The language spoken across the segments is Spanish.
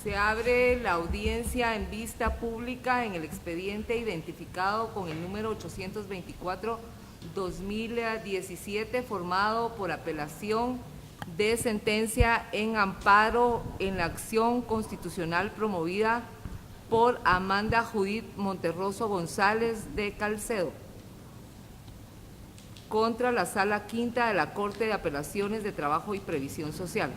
Se abre la audiencia en vista pública en el expediente identificado con el número 824-2017, formado por apelación de sentencia en amparo en la acción constitucional promovida por Amanda Judith Monterroso González de Caicedo contra la Sala Quinta de la Corte de Apelaciones de Trabajo y Previsión Social.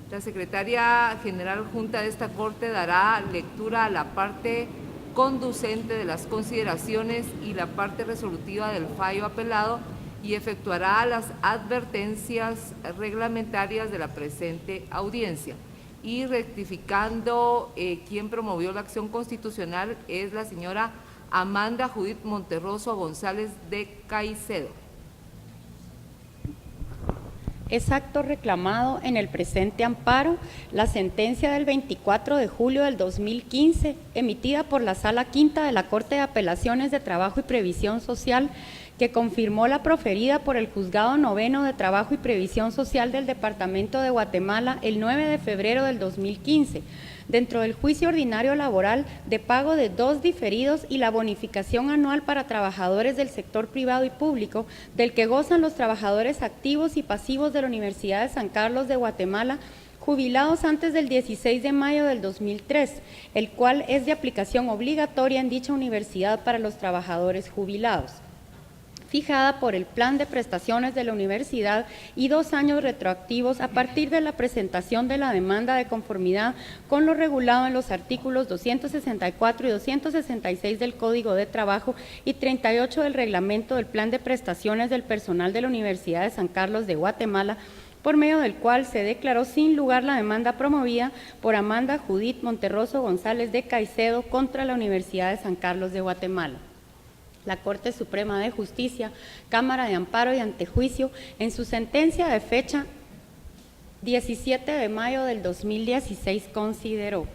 La Secretaria General Junta de esta Corte dará lectura a la parte conducente de las consideraciones y la parte resolutiva del fallo apelado y efectuará las advertencias reglamentarias de la presente audiencia. Y rectificando, quien promovió la acción constitucional es la señora Amanda Judith Monterroso González de Caicedo. Es acto reclamado en el presente amparo la sentencia del 24 de julio del 2015, emitida por la Sala Quinta de la Corte de Apelaciones de Trabajo y Previsión Social, que confirmó la proferida por el Juzgado Noveno de Trabajo y Previsión Social del Departamento de Guatemala el 9 de febrero del 2015, dentro del juicio ordinario laboral de pago de 2 diferidos y la bonificación anual para trabajadores del sector privado y público, del que gozan los trabajadores activos y pasivos de la Universidad de San Carlos de Guatemala, jubilados antes del 16 de mayo del 2003, el cual es de aplicación obligatoria en dicha universidad para los trabajadores jubilados, fijada por el Plan de Prestaciones de la Universidad y 2 años retroactivos a partir de la presentación de la demanda de conformidad con lo regulado en los artículos 264 y 266 del Código de Trabajo y 38 del Reglamento del Plan de Prestaciones del Personal de la Universidad de San Carlos de Guatemala, por medio del cual se declaró sin lugar la demanda promovida por Amanda Judith Monterroso González de Caicedo contra la Universidad de San Carlos de Guatemala. La Corte Suprema de Justicia, Cámara de Amparo y Antejuicio, en su sentencia de fecha 17 de mayo del 2016, consideró: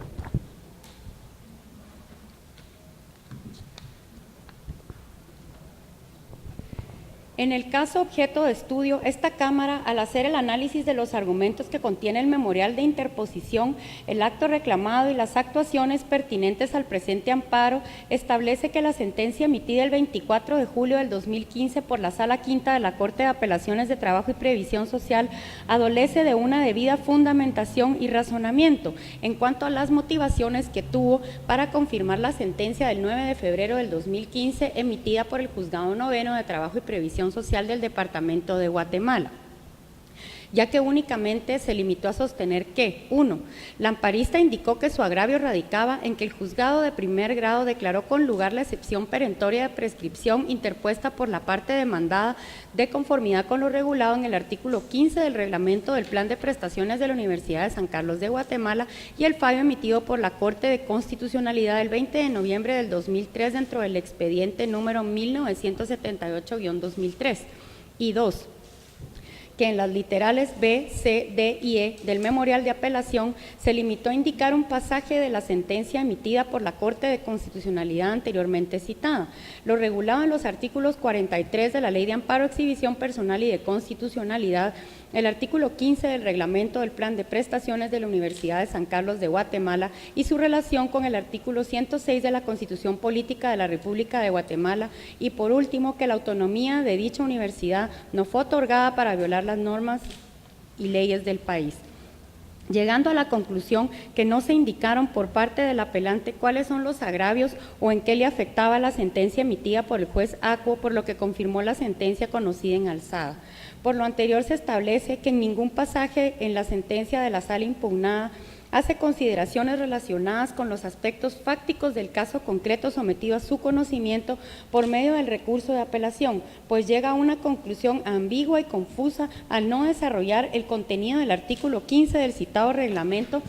en el caso objeto de estudio, esta Cámara, al hacer el análisis de los argumentos que contiene el memorial de interposición, el acto reclamado y las actuaciones pertinentes al presente amparo, establece que la sentencia emitida el 24 de julio del 2015 por la Sala Quinta de la Corte de Apelaciones de Trabajo y Previsión Social adolece de una debida fundamentación y razonamiento en cuanto a las motivaciones que tuvo para confirmar la sentencia del 9 de febrero del 2015 emitida por el Juzgado Noveno de Trabajo y Previsión Social del Departamento de Guatemala, ya que únicamente se limitó a sostener que: 1. La amparista indicó que su agravio radicaba en que el juzgado de primer grado declaró con lugar la excepción perentoria de prescripción interpuesta por la parte demandada de conformidad con lo regulado en el artículo 15 del reglamento del Plan de Prestaciones de la Universidad de San Carlos de Guatemala y el fallo emitido por la Corte de Constitucionalidad el 20 de noviembre del 2003 dentro del expediente número 1978-2003. Y 2. Que en las literales B, C, D y E del memorial de apelación se limitó a indicar un pasaje de la sentencia emitida por la Corte de Constitucionalidad anteriormente citada. Lo regulado en los artículos 43 de la Ley de Amparo, Exhibición Personal y de Constitucionalidad, el artículo 15 del Reglamento del Plan de Prestaciones de la Universidad de San Carlos de Guatemala y su relación con el artículo 106 de la Constitución Política de la República de Guatemala, y por último, que la autonomía de dicha universidad no fue otorgada para violar las normas y leyes del país, llegando a la conclusión que no se indicaron por parte del apelante cuáles son los agravios o en qué le afectaba la sentencia emitida por el juez Acuo, por lo que confirmó la sentencia conocida en alzada. Por lo anterior, se establece que en ningún pasaje en la sentencia de la sala impugnada hace consideraciones relacionadas con los aspectos fácticos del caso concreto sometido a su conocimiento por medio del recurso de apelación, pues llega a una conclusión ambigua y confusa al no desarrollar el contenido del artículo 15 del citado reglamento,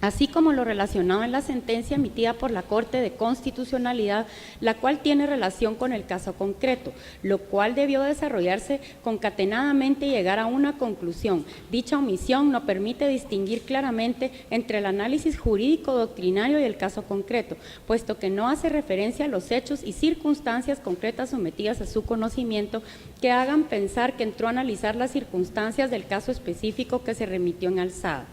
así como lo relacionado en la sentencia emitida por la Corte de Constitucionalidad, la cual tiene relación con el caso concreto, lo cual debió desarrollarse concatenadamente y llegar a una conclusión. Dicha omisión no permite distinguir claramente entre el análisis jurídico doctrinario y el caso concreto, puesto que no hace referencia a los hechos y circunstancias concretas sometidas a su conocimiento que hagan pensar que entró a analizar las circunstancias del caso específico que se remitió en alzada.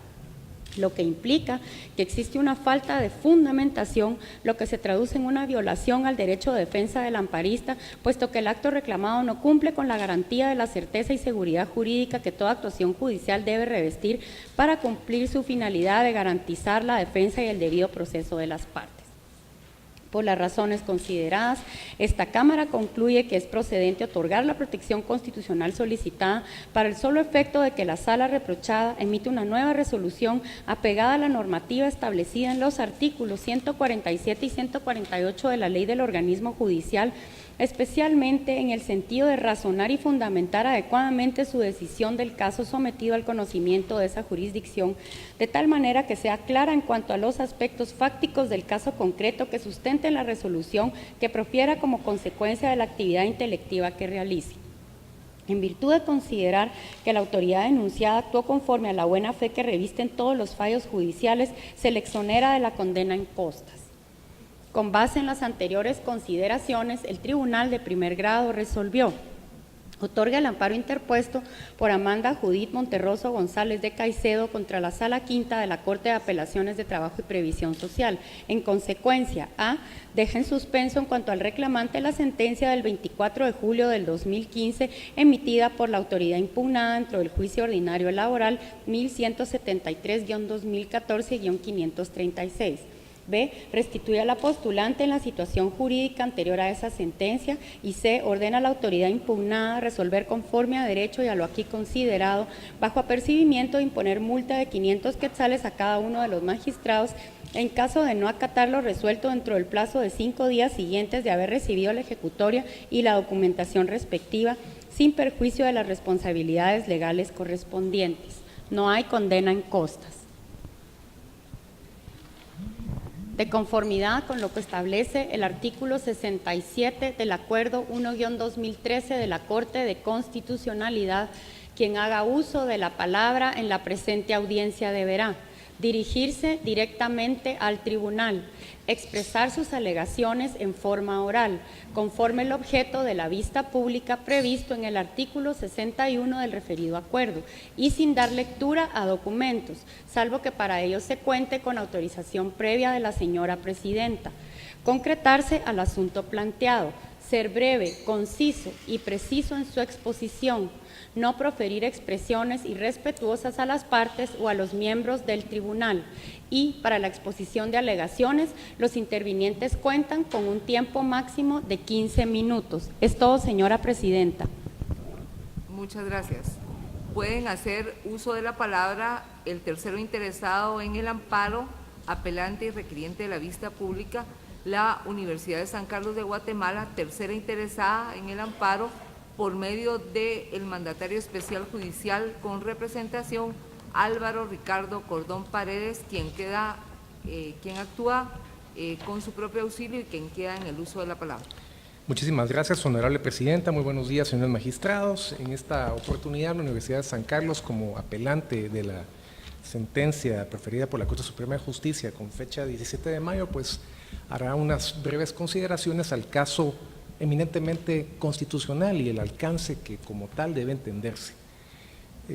lo que implica que existe una falta de fundamentación, lo que se traduce en una violación al derecho de defensa del amparista, puesto que el acto reclamado no cumple con la garantía de la certeza y seguridad jurídica que toda actuación judicial debe revestir para cumplir su finalidad de garantizar la defensa y el debido proceso de las partes. Por las razones consideradas, esta Cámara concluye que es procedente otorgar la protección constitucional solicitada para el solo efecto de que la Sala reprochada emite una nueva resolución apegada a la normativa establecida en los artículos 147 y 148 de la Ley del Organismo Judicial, especialmente en el sentido de razonar y fundamentar adecuadamente su decisión del caso sometido al conocimiento de esa jurisdicción, de tal manera que sea clara en cuanto a los aspectos fácticos del caso concreto que sustente la resolución que profiera como consecuencia de la actividad intelectiva que realice. En virtud de considerar que la autoridad denunciada actuó conforme a la buena fe que revisten todos los fallos judiciales, se le exonera de la condena en costas. Con base en las anteriores consideraciones, el Tribunal de Primer Grado resolvió: otorga el amparo interpuesto por Amanda Judith Monterroso González de Caicedo contra la Sala Quinta de la Corte de Apelaciones de Trabajo y Previsión Social. En consecuencia, A, deja en suspenso en cuanto al reclamante la sentencia del 24 de julio del 2015 emitida por la autoridad impugnada dentro del juicio ordinario laboral 1173-2014-536. B, restituye a la postulante en la situación jurídica anterior a esa sentencia, y C, ordena a la autoridad impugnada resolver conforme a derecho y a lo aquí considerado, bajo apercibimiento de imponer multa de 500 quetzales a cada uno de los magistrados en caso de no acatar lo resuelto dentro del plazo de 5 días siguientes de haber recibido la ejecutoria y la documentación respectiva, sin perjuicio de las responsabilidades legales correspondientes. No hay condena en costas. De conformidad con lo que establece el artículo 67 del Acuerdo 1-2013 de la Corte de Constitucionalidad, quien haga uso de la palabra en la presente audiencia deberá dirigirse directamente al tribunal, expresar sus alegaciones en forma oral, conforme el objeto de la vista pública previsto en el artículo 61 del referido acuerdo, y sin dar lectura a documentos, salvo que para ello se cuente con autorización previa de la señora presidenta. Concretarse al asunto planteado, ser breve, conciso y preciso en su exposición, no proferir expresiones irrespetuosas a las partes o a los miembros del tribunal, y para la exposición de alegaciones, los intervinientes cuentan con un tiempo máximo de 15 minutos. Es todo, señora presidenta. Muchas gracias. Pueden hacer uso de la palabra el tercero interesado en el amparo, apelante y requiriente de la vista pública, la Universidad de San Carlos de Guatemala, tercera interesada en el amparo, por medio del mandatario especial judicial con representación Álvaro Ricardo Cordón Paredes, quien actúa con su propio auxilio y quien queda en el uso de la palabra. Muchísimas gracias, honorable presidenta. Muy buenos días, señores magistrados. En esta oportunidad, la Universidad de San Carlos, como apelante de la sentencia proferida por la Corte Suprema de Justicia con fecha 17 de mayo, pues hará unas breves consideraciones al caso eminentemente constitucional y el alcance que como tal debe entenderse.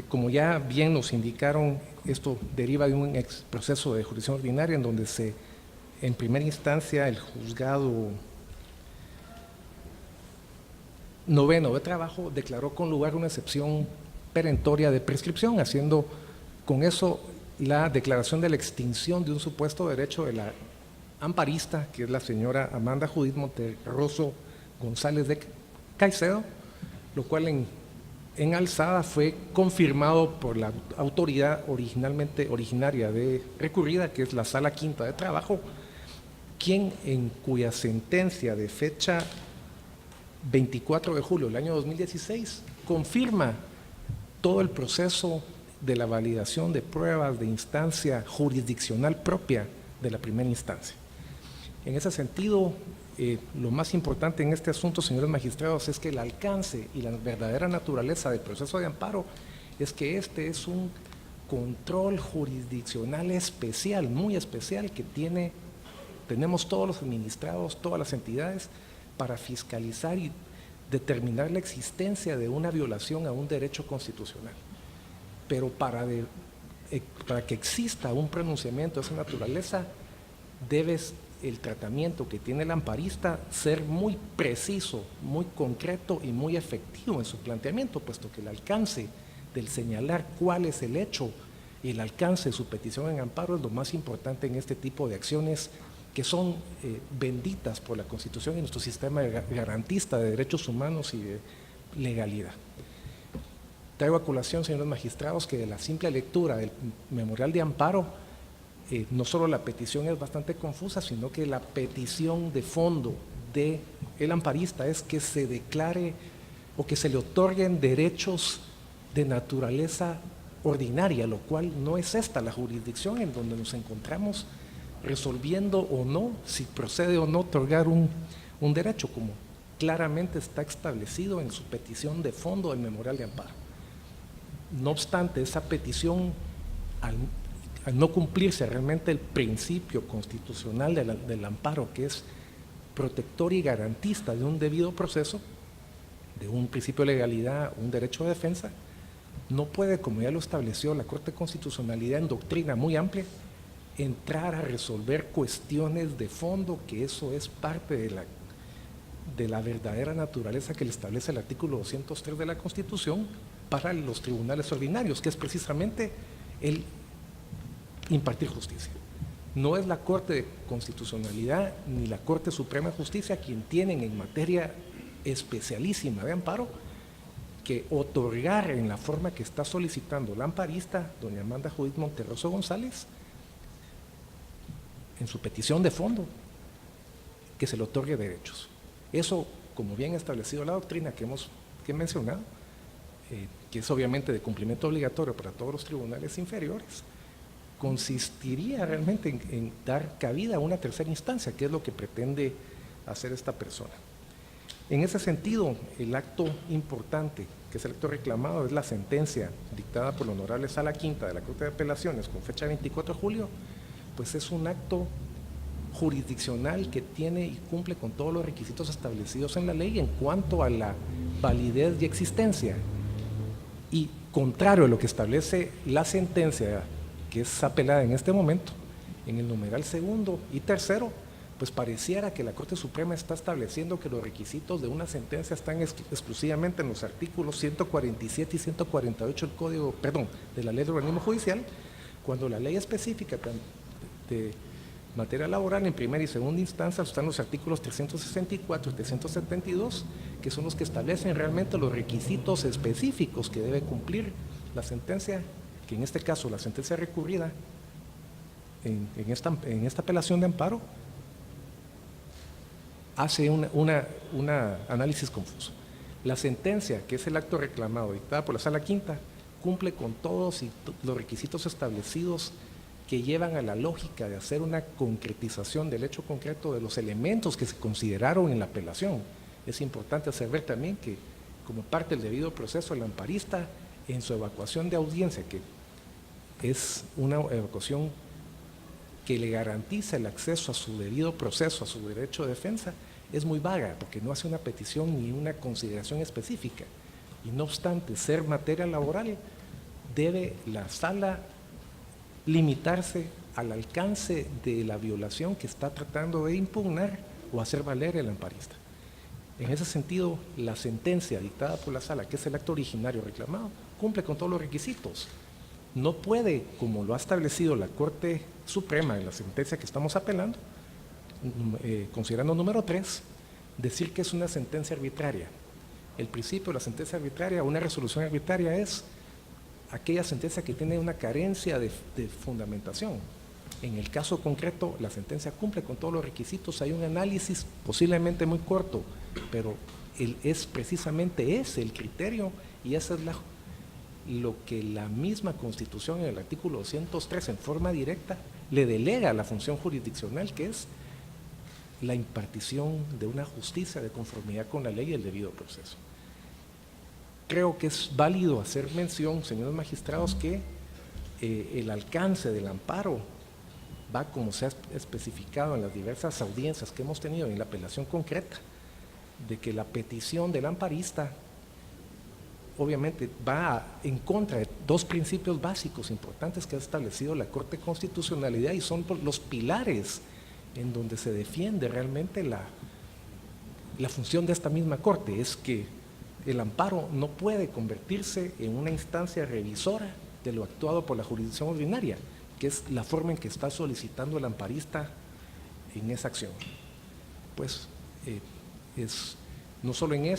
Como ya bien nos indicaron, esto deriva de un proceso de jurisdicción ordinaria en donde en primera instancia el juzgado noveno de trabajo declaró con lugar una excepción perentoria de prescripción, haciendo con eso la declaración de la extinción de un supuesto derecho de la amparista, que es la señora Amanda Judith Monterroso González de Caicedo, lo cual en alzada fue confirmado por la autoridad originaria de recurrida, que es la Sala Quinta de Trabajo, en cuya sentencia de fecha 24 de julio del año 2016 confirma todo el proceso de la validación de pruebas de instancia jurisdiccional propia de la primera instancia. En ese sentido, lo más importante en este asunto, señores magistrados, es que el alcance y la verdadera naturaleza del proceso de amparo es que este es un control jurisdiccional especial, muy especial, que tenemos todos los administrados, todas las entidades, para fiscalizar y determinar la existencia de una violación a un derecho constitucional. Pero para para que exista un pronunciamiento de esa naturaleza, debes el tratamiento que tiene el amparista ser muy preciso, muy concreto y muy efectivo en su planteamiento, puesto que el alcance del señalar cuál es el hecho y el alcance de su petición en amparo es lo más importante en este tipo de acciones que son benditas por la Constitución y nuestro sistema garantista de derechos humanos y de legalidad. Traigo a colación, señores magistrados, que de la simple lectura del memorial de amparo, no solo la petición es bastante confusa, sino que la petición de fondo del amparista es que se declare o que se le otorguen derechos de naturaleza ordinaria, lo cual no es esta la jurisdicción en donde nos encontramos resolviendo o no, si procede o no otorgar un derecho, como claramente está establecido en su petición de fondo del memorial de amparo. No obstante, esa petición, al no cumplirse realmente el principio constitucional del amparo, que es protector y garantista de un debido proceso, de un principio de legalidad, un derecho de defensa, no puede, como ya lo estableció la Corte de Constitucionalidad en doctrina muy amplia, entrar a resolver cuestiones de fondo, que eso es parte de la verdadera naturaleza que le establece el artículo 203 de la Constitución para los tribunales ordinarios, que es precisamente el impartir justicia. No es la Corte de Constitucionalidad ni la Corte Suprema de Justicia quien tienen en materia especialísima de amparo que otorgar en la forma que está solicitando la amparista, doña Amanda Judith Monterroso González, en su petición de fondo, que se le otorgue derechos. Eso, como bien ha establecido la doctrina que he mencionado, que es obviamente de cumplimiento obligatorio para todos los tribunales inferiores, consistiría realmente en dar cabida a una tercera instancia, que es lo que pretende hacer esta persona. En ese sentido, el acto importante, que es el acto reclamado, es la sentencia dictada por la Honorable Sala Quinta de la Corte de Apelaciones con fecha 24 de julio, pues es un acto jurisdiccional que tiene y cumple con todos los requisitos establecidos en la ley en cuanto a la validez y existencia. Y contrario a lo que establece la sentencia que es apelada en este momento, en el numeral segundo y tercero, pues pareciera que la Corte Suprema está estableciendo que los requisitos de una sentencia están exclusivamente en los artículos 147 y 148 del Código, de la Ley de Organismo Judicial, cuando la ley específica de materia laboral en primera y segunda instancia están los artículos 364 y 372, que son los que establecen realmente los requisitos específicos que debe cumplir la sentencia, que en este caso la sentencia recurrida en esta apelación de amparo hace un análisis confuso. La sentencia, que es el acto reclamado dictada por la Sala Quinta, cumple con todos los requisitos establecidos que llevan a la lógica de hacer una concretización del hecho concreto de los elementos que se consideraron en la apelación. Es importante hacer ver también que, como parte del debido proceso, el amparista, en su evacuación de audiencia, que es una evacuación que le garantiza el acceso a su debido proceso, a su derecho de defensa, es muy vaga, porque no hace una petición ni una consideración específica. Y no obstante ser materia laboral, debe la sala limitarse al alcance de la violación que está tratando de impugnar o hacer valer el amparista. En ese sentido, la sentencia dictada por la sala, que es el acto originario reclamado, cumple con todos los requisitos. No puede, como lo ha establecido la Corte Suprema en la sentencia que estamos apelando, considerando número 3, decir que es una sentencia arbitraria. El principio de la sentencia arbitraria, una resolución arbitraria, es aquella sentencia que tiene una carencia de fundamentación. En el caso concreto, la sentencia cumple con todos los requisitos. Hay un análisis posiblemente muy corto, pero es precisamente ese el criterio, y esa es lo que la misma Constitución en el artículo 203 en forma directa le delega a la función jurisdiccional, que es la impartición de una justicia de conformidad con la ley y el debido proceso. Creo que es válido hacer mención, señores magistrados, que el alcance del amparo va, como se ha especificado en las diversas audiencias que hemos tenido en la apelación concreta, de que la petición del amparista obviamente va en contra de dos principios básicos importantes que ha establecido la Corte de Constitucionalidad y son los pilares en donde se defiende realmente la función de esta misma Corte, es que el amparo no puede convertirse en una instancia revisora de lo actuado por la jurisdicción ordinaria, que es la forma en que está solicitando el amparista en esa acción. Pues es no solo en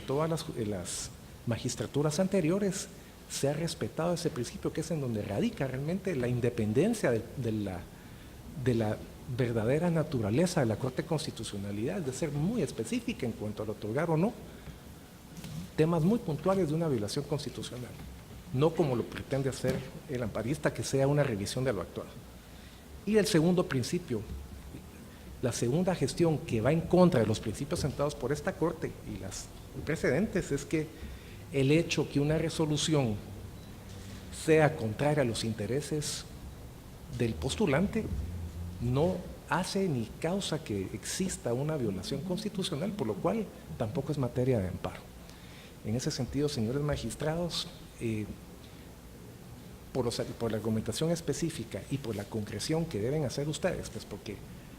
todas las magistraturas anteriores se ha respetado ese principio, que es en donde radica realmente la independencia de la verdadera naturaleza de la Corte de Constitucionalidad, de ser muy específica en cuanto al otorgar o no temas muy puntuales de una violación constitucional, no como lo pretende hacer el amparista, que sea una revisión de lo actual. Y el segundo principio, la segunda gestión que va en contra de los principios sentados por esta Corte y las precedentes, es que el hecho que una resolución sea contraria a los intereses del postulante no hace ni causa que exista una violación constitucional, por lo cual tampoco es materia de amparo. En ese sentido, señores magistrados, por la argumentación específica y por la concreción que deben hacer ustedes, pues porque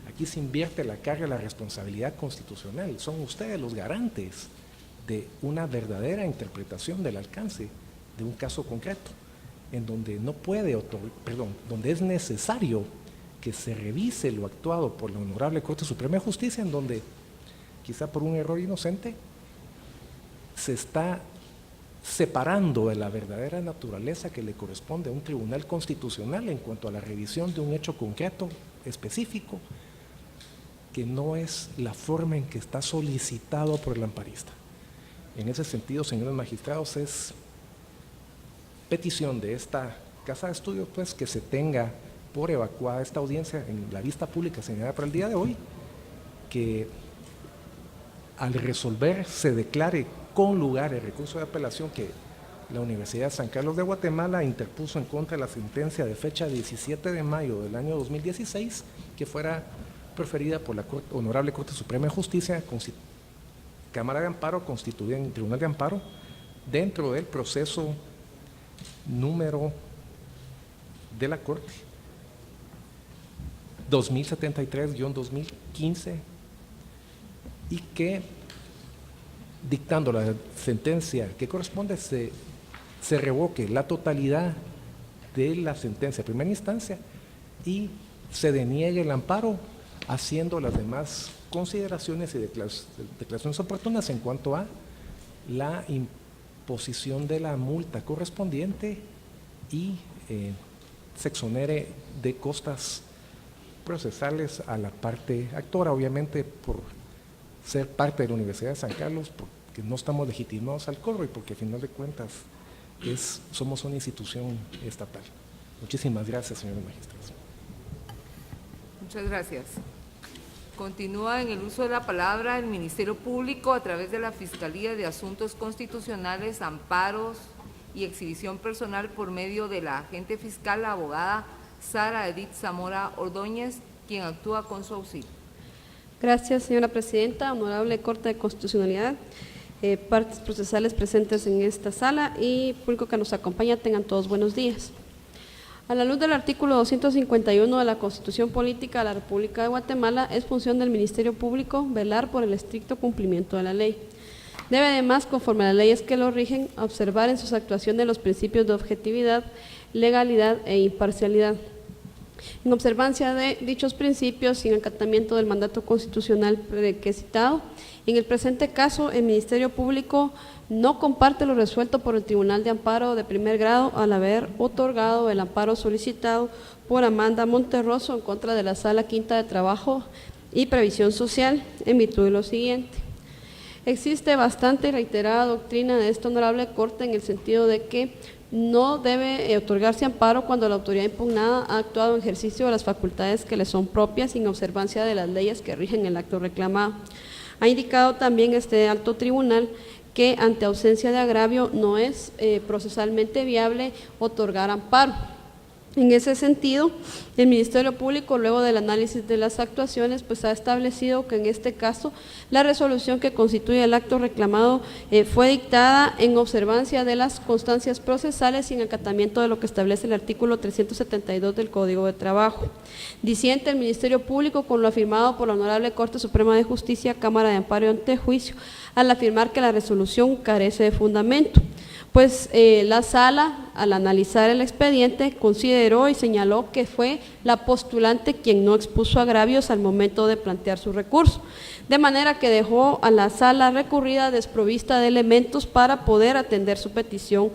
aquí se invierte la carga de la responsabilidad constitucional, son ustedes los garantes de una verdadera interpretación del alcance de un caso concreto, en donde donde es necesario que se revise lo actuado por la Honorable Corte Suprema de Justicia, en donde quizá por un error inocente se está separando de la verdadera naturaleza que le corresponde a un tribunal constitucional en cuanto a la revisión de un hecho concreto, específico, que no es la forma en que está solicitado por el amparista. En ese sentido, señores magistrados, es petición de esta Casa de Estudios, pues, que se tenga por evacuada esta audiencia en la vista pública señalada para el día de hoy, que al resolver se declare con lugar el recurso de apelación que la Universidad de San Carlos de Guatemala interpuso en contra de la sentencia de fecha 17 de mayo del año 2016, que fuera proferida por la Honorable Corte Suprema de Justicia, Cámara de Amparo constituida en Tribunal de Amparo, dentro del proceso número de la Corte 2073-2015, y que, dictando la sentencia que corresponde, se revoque la totalidad de la sentencia de primera instancia y se deniegue el amparo, haciendo las demás consideraciones y declaraciones oportunas en cuanto a la imposición de la multa correspondiente y se exonere de costas procesales a la parte actora, obviamente por ser parte de la Universidad de San Carlos, porque no estamos legitimados al cobro y porque al final de cuentas somos una institución estatal. Muchísimas gracias, señores magistrados. Muchas gracias. Continúa en el uso de la palabra el Ministerio Público a través de la Fiscalía de Asuntos Constitucionales, Amparos y Exhibición Personal por medio de la agente fiscal, la abogada Sara Edith Zamora Ordóñez, quien actúa con su auxilio. Gracias, señora presidenta, honorable Corte de Constitucionalidad, partes procesales presentes en esta sala y público que nos acompaña, tengan todos buenos días. A la luz del artículo 251 de la Constitución Política de la República de Guatemala, es función del Ministerio Público velar por el estricto cumplimiento de la ley. Debe además, conforme a las leyes que lo rigen, observar en sus actuaciones los principios de objetividad, legalidad e imparcialidad. En observancia de dichos principios y en acatamiento del mandato constitucional que he citado, en el presente caso el Ministerio Público no comparte lo resuelto por el Tribunal de Amparo de primer grado al haber otorgado el amparo solicitado por Amanda Monterroso en contra de la Sala Quinta de Trabajo y Previsión Social en virtud de lo siguiente. Existe bastante reiterada doctrina de esta honorable Corte en el sentido de que no debe otorgarse amparo cuando la autoridad impugnada ha actuado en ejercicio de las facultades que le son propias sin observancia de las leyes que rigen el acto reclamado. Ha indicado también este alto tribunal que ante ausencia de agravio no es procesalmente viable otorgar amparo. En ese sentido, el Ministerio Público, luego del análisis de las actuaciones, pues ha establecido que en este caso la resolución que constituye el acto reclamado fue dictada en observancia de las constancias procesales y en acatamiento de lo que establece el artículo 372 del Código de Trabajo. Disiente el Ministerio Público con lo afirmado por la Honorable Corte Suprema de Justicia, Cámara de Amparo y Antejuicio, al afirmar que la resolución carece de fundamento. Pues la sala, al analizar el expediente, consideró y señaló que fue la postulante quien no expuso agravios al momento de plantear su recurso, de manera que dejó a la sala recurrida desprovista de elementos para poder atender su petición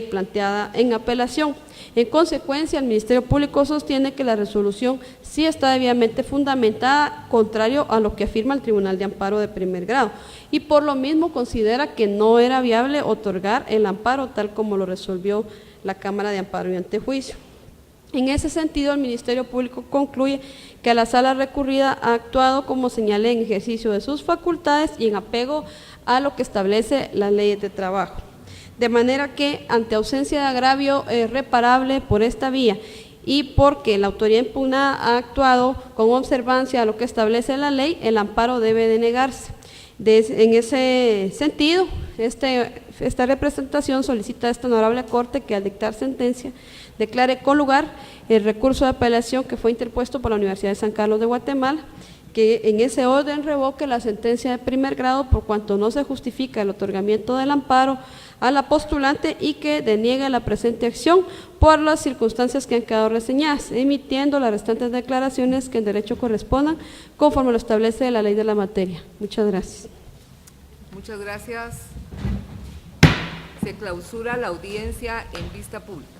planteada en apelación. En consecuencia, el Ministerio Público sostiene que la resolución sí está debidamente fundamentada, contrario a lo que afirma el Tribunal de Amparo de primer grado, y por lo mismo considera que no era viable otorgar el amparo tal como lo resolvió la Cámara de Amparo y Antejuicio. En ese sentido, el Ministerio Público concluye que la sala recurrida ha actuado, como señalé, en ejercicio de sus facultades y en apego a lo que establece las leyes de trabajo. De manera que, ante ausencia de agravio reparable por esta vía y porque la autoridad impugnada ha actuado con observancia a lo que establece la ley, el amparo debe denegarse. En ese sentido, esta representación solicita a esta honorable Corte que al dictar sentencia declare con lugar el recurso de apelación que fue interpuesto por la Universidad de San Carlos de Guatemala, que en ese orden revoque la sentencia de primer grado por cuanto no se justifica el otorgamiento del amparo a la postulante y que deniegue la presente acción por las circunstancias que han quedado reseñadas, emitiendo las restantes declaraciones que en derecho correspondan conforme lo establece la ley de la materia. Muchas gracias. Muchas gracias. Se clausura la audiencia en vista pública.